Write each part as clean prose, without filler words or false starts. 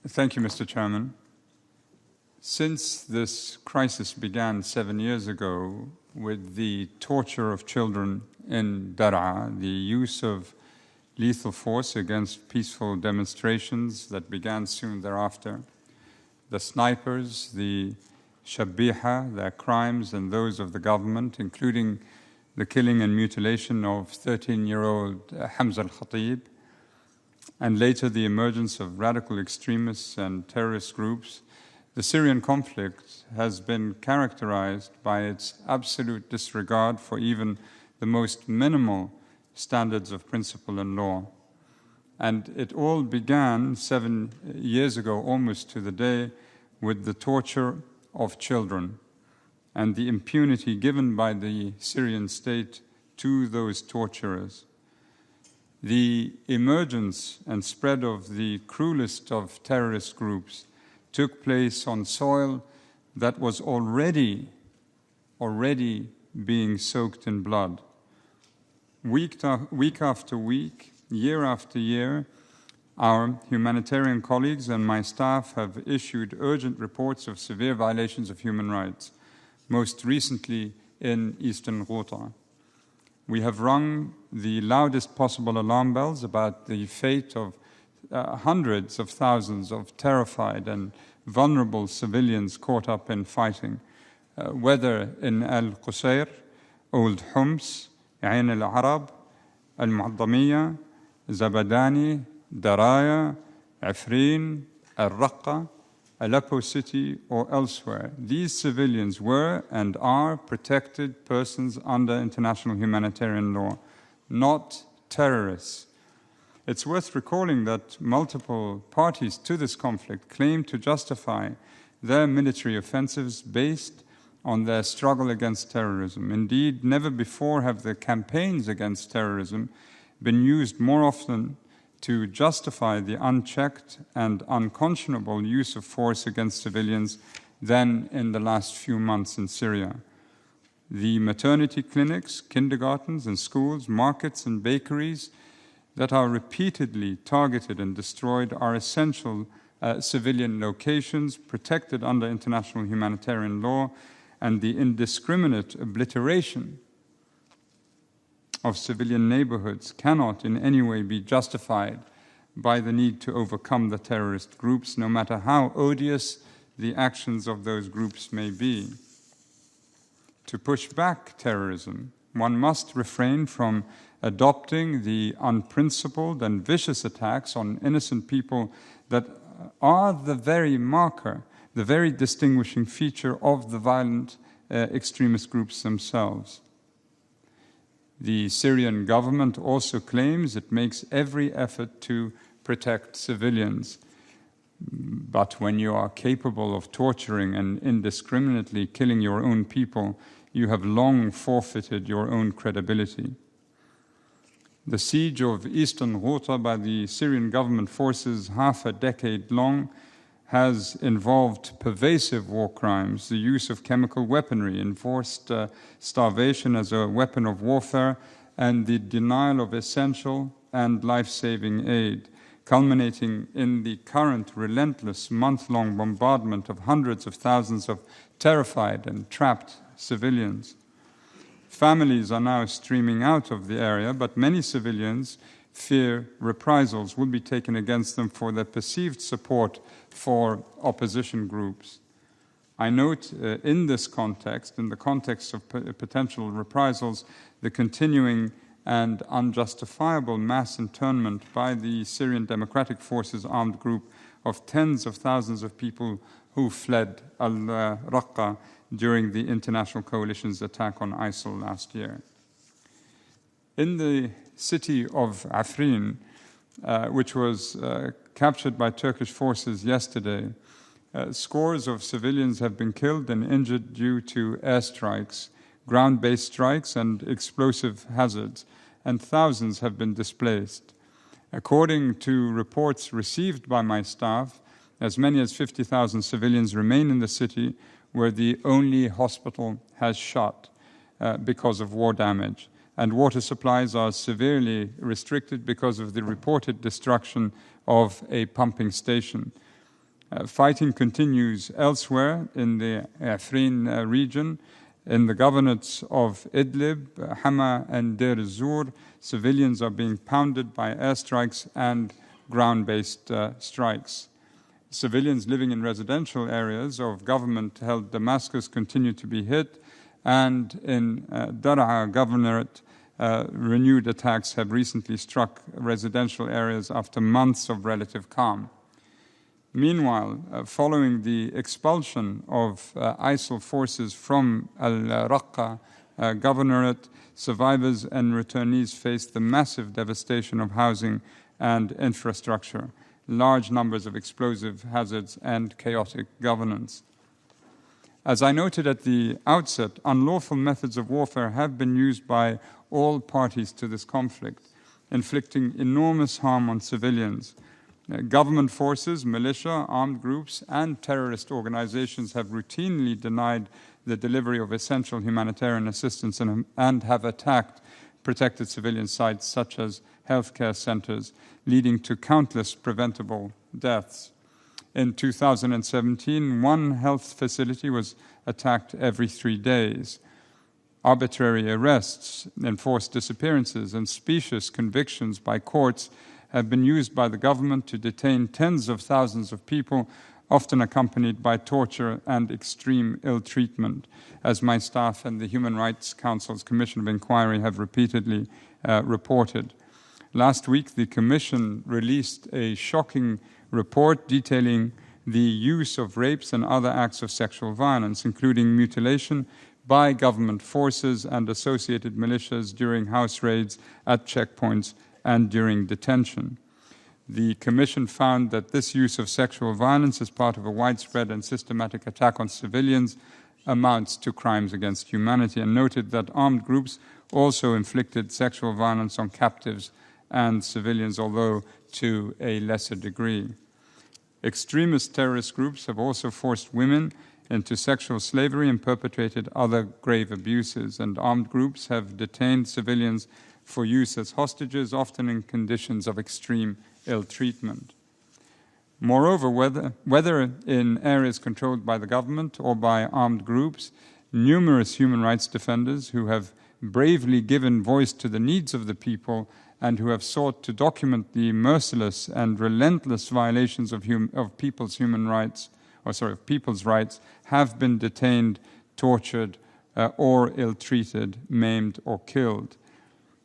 Thank you, Mr. Chairman. Since this crisis began 7 years ago with the torture of children in Dar'a, the use of lethal force against peaceful demonstrations that began soon thereafter, the snipers, the shabiha, their crimes and those of the government, including the killing and mutilation of 13-year-old Hamza al-Khatib, and later the emergence of radical extremists and terrorist groups, the Syrian conflict has been characterized by its absolute disregard for even the most minimal standards of principle and law. And it all began 7 years ago, almost to the day, with the torture of children and the impunity given by the Syrian state to those torturers. The emergence and spread of the cruelest of terrorist groups took place on soil that was already being soaked in blood. Week after week, year after year, our humanitarian colleagues and my staff have issued urgent reports of severe violations of human rights, most recently in Eastern Ghouta. We have rung the loudest possible alarm bells about the fate of hundreds of thousands of terrified and vulnerable civilians caught up in fighting, whether in Al-Qusayr, Old Homs, Ain al-Arab, Al-Mu'addamiyya, Zabadani, Daraya, Afrin, Al-Raqqa, Aleppo City, or elsewhere. These civilians were and are protected persons under international humanitarian law, not terrorists. It's worth recalling that multiple parties to this conflict claim to justify their military offensives based on their struggle against terrorism. Indeed, never before have the campaigns against terrorism been used more often to justify the unchecked and unconscionable use of force against civilians than in the last few months in Syria. The maternity clinics, kindergartens and schools, markets and bakeries that are repeatedly targeted and destroyed are essential civilian locations protected under international humanitarian law, and the indiscriminate obliteration of civilian neighborhoods cannot in any way be justified by the need to overcome the terrorist groups, no matter how odious the actions of those groups may be. To push back terrorism, one must refrain from adopting the unprincipled and vicious attacks on innocent people that are the very marker, the very distinguishing feature of the violent extremist groups themselves. The Syrian government also claims it makes every effort to protect civilians. But when you are capable of torturing and indiscriminately killing your own people, you have long forfeited your own credibility. The siege of Eastern Ghouta by the Syrian government forces, half a decade long, has involved pervasive war crimes, the use of chemical weaponry, enforced starvation as a weapon of warfare, and the denial of essential and life-saving aid, culminating in the current relentless month-long bombardment of hundreds of thousands of terrified and trapped civilians. Families are now streaming out of the area, but many civilians fear reprisals will be taken against them for their perceived support for opposition groups. I note in this context, in the context of potential reprisals, the continuing and unjustifiable mass internment by the Syrian Democratic Forces armed group of tens of thousands of people who fled Al-Raqqa during the international coalition's attack on ISIL last year. In the city of Afrin, which was captured by Turkish forces yesterday, scores of civilians have been killed and injured due to airstrikes, ground-based strikes, and explosive hazards, and thousands have been displaced. According to reports received by my staff, as many as 50,000 civilians remain in the city, where the only hospital has shut because of war damage, and water supplies are severely restricted because of the reported destruction of a pumping station. Fighting continues elsewhere in the refrain region. In the governorates of Idlib, Hama, and Deir ez-Zor, civilians are being pounded by airstrikes and ground-based strikes. Civilians living in residential areas of government-held Damascus continue to be hit, and in Dar'a governorate, renewed attacks have recently struck residential areas after months of relative calm. Meanwhile, following the expulsion of ISIL forces from Al-Raqqa governorate, survivors and returnees face the massive devastation of housing and infrastructure, large numbers of explosive hazards, and chaotic governance. As I noted at the outset, unlawful methods of warfare have been used by all parties to this conflict, inflicting enormous harm on civilians. Government forces, militia, armed groups, and terrorist organizations have routinely denied the delivery of essential humanitarian assistance and have attacked protected civilian sites such as healthcare centers, leading to countless preventable deaths. In 2017, one health facility was attacked every 3 days. Arbitrary arrests, enforced disappearances, and specious convictions by courts have been used by the government to detain tens of thousands of people, often accompanied by torture and extreme ill treatment, as my staff and the Human Rights Council's Commission of Inquiry have repeatedly reported. Last week, the Commission released a shocking report detailing the use of rapes and other acts of sexual violence, including mutilation by government forces and associated militias during house raids, at checkpoints, and during detention. The Commission found that this use of sexual violence as part of a widespread and systematic attack on civilians amounts to crimes against humanity, and noted that armed groups also inflicted sexual violence on captives and civilians, although to a lesser degree. Extremist terrorist groups have also forced women into sexual slavery and perpetrated other grave abuses, and armed groups have detained civilians for use as hostages, often in conditions of extreme ill treatment. Moreover, whether in areas controlled by the government or by armed groups, numerous human rights defenders who have bravely given voice to the needs of the people and who have sought to document the merciless and relentless violations of people's rights, have been detained, tortured, or ill-treated, maimed, or killed.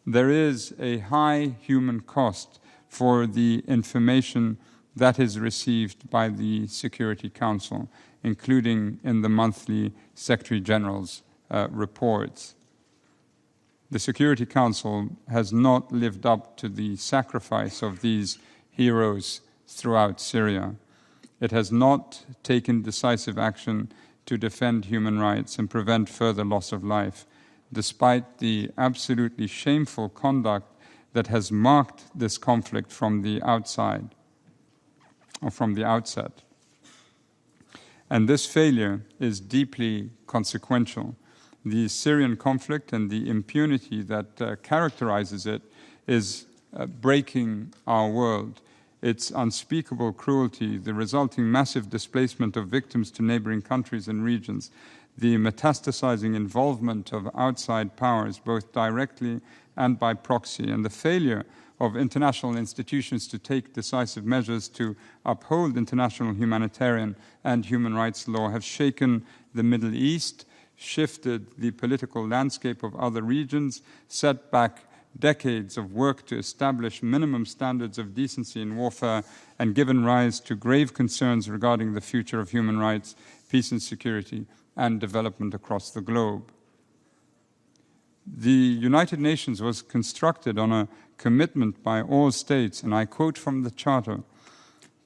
There is a high human cost for the information that is received by the Security Council, including in the monthly Secretary General's reports. The Security Council has not lived up to the sacrifice of these heroes throughout Syria. It has not taken decisive action to defend human rights and prevent further loss of life, despite the absolutely shameful conduct that has marked this conflict from the outset. And this failure is deeply consequential. The Syrian conflict and the impunity that characterizes it is breaking our world. Its unspeakable cruelty, the resulting massive displacement of victims to neighboring countries and regions, the metastasizing involvement of outside powers, both directly and by proxy, and the failure of international institutions to take decisive measures to uphold international humanitarian and human rights law have shaken the Middle East, shifted the political landscape of other regions, set back decades of work to establish minimum standards of decency in warfare, and given rise to grave concerns regarding the future of human rights, peace and security, and development across the globe. The United Nations was constructed on a commitment by all states, and I quote from the Charter,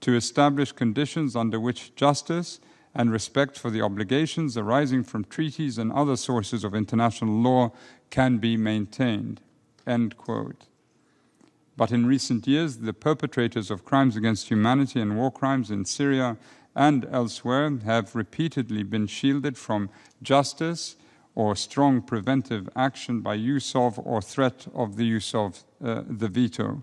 to establish conditions under which justice and respect for the obligations arising from treaties and other sources of international law can be maintained, end quote. But in recent years, the perpetrators of crimes against humanity and war crimes in Syria and elsewhere have repeatedly been shielded from justice or strong preventive action by use of or threat of the use of the veto.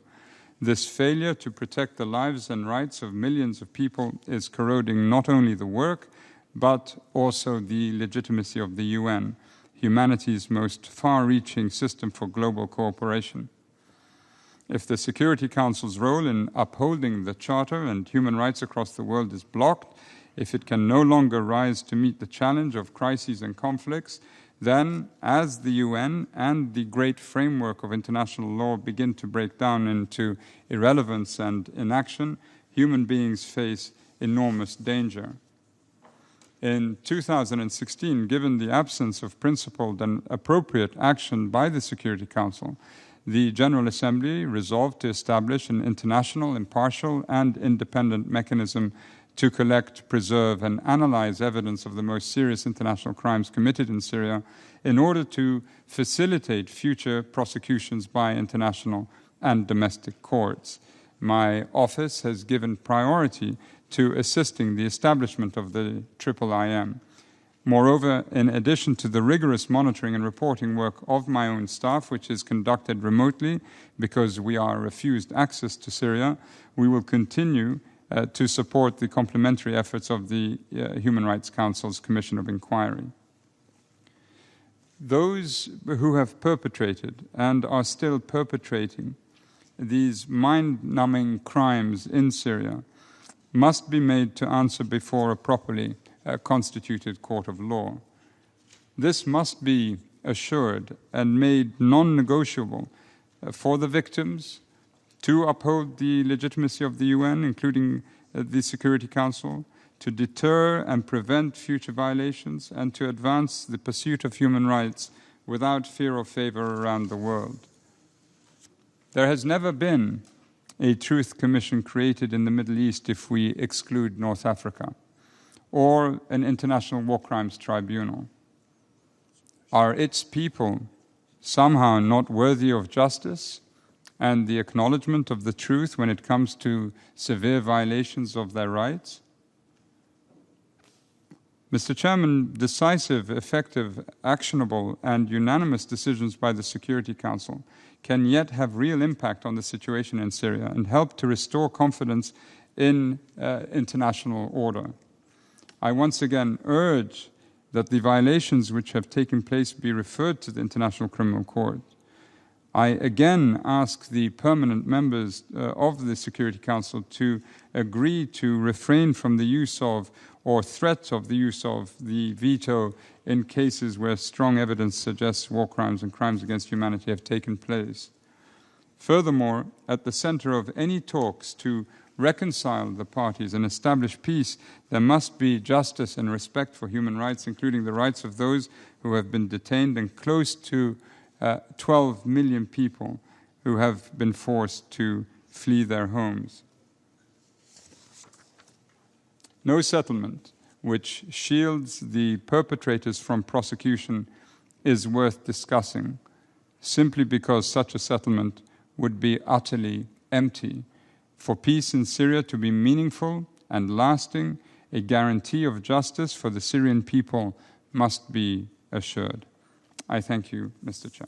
This failure to protect the lives and rights of millions of people is corroding not only the work, but also the legitimacy of the UN, humanity's most far-reaching system for global cooperation. If the Security Council's role in upholding the Charter and human rights across the world is blocked, if it can no longer rise to meet the challenge of crises and conflicts, then as the UN and the great framework of international law begin to break down into irrelevance and inaction, human beings face enormous danger. In 2016, given the absence of principled and appropriate action by the Security Council, the General Assembly resolved to establish an international, impartial, and independent mechanism to collect, preserve, and analyze evidence of the most serious international crimes committed in Syria in order to facilitate future prosecutions by international and domestic courts. My office has given priority to assisting the establishment of the IIIM. Moreover, in addition to the rigorous monitoring and reporting work of my own staff, which is conducted remotely because we are refused access to Syria, we will continue to support the complementary efforts of the Human Rights Council's Commission of Inquiry. Those who have perpetrated and are still perpetrating these mind-numbing crimes in Syria must be made to answer before a properly constituted court of law. This must be assured and made non-negotiable for the victims, to uphold the legitimacy of the UN, including the Security Council, to deter and prevent future violations, and to advance the pursuit of human rights without fear or favor around the world. There has never been a truth commission created in the Middle East if we exclude North Africa, or an international war crimes tribunal. Are its people somehow not worthy of justice and the acknowledgement of the truth when it comes to severe violations of their rights? Mr. Chairman, decisive, effective, actionable, and unanimous decisions by the Security Council can yet have real impact on the situation in Syria and help to restore confidence in international order. I once again urge that the violations which have taken place be referred to the International Criminal Court. I again ask the permanent members of the Security Council to agree to refrain from the use of or threat of the use of the veto in cases where strong evidence suggests war crimes and crimes against humanity have taken place. Furthermore, at the center of any talks to reconcile the parties and establish peace, there must be justice and respect for human rights, including the rights of those who have been detained and close to 12 million people who have been forced to flee their homes. No settlement which shields the perpetrators from prosecution is worth discussing, simply because such a settlement would be utterly empty. For peace in Syria to be meaningful and lasting, a guarantee of justice for the Syrian people must be assured. I thank you, Mr. Chair.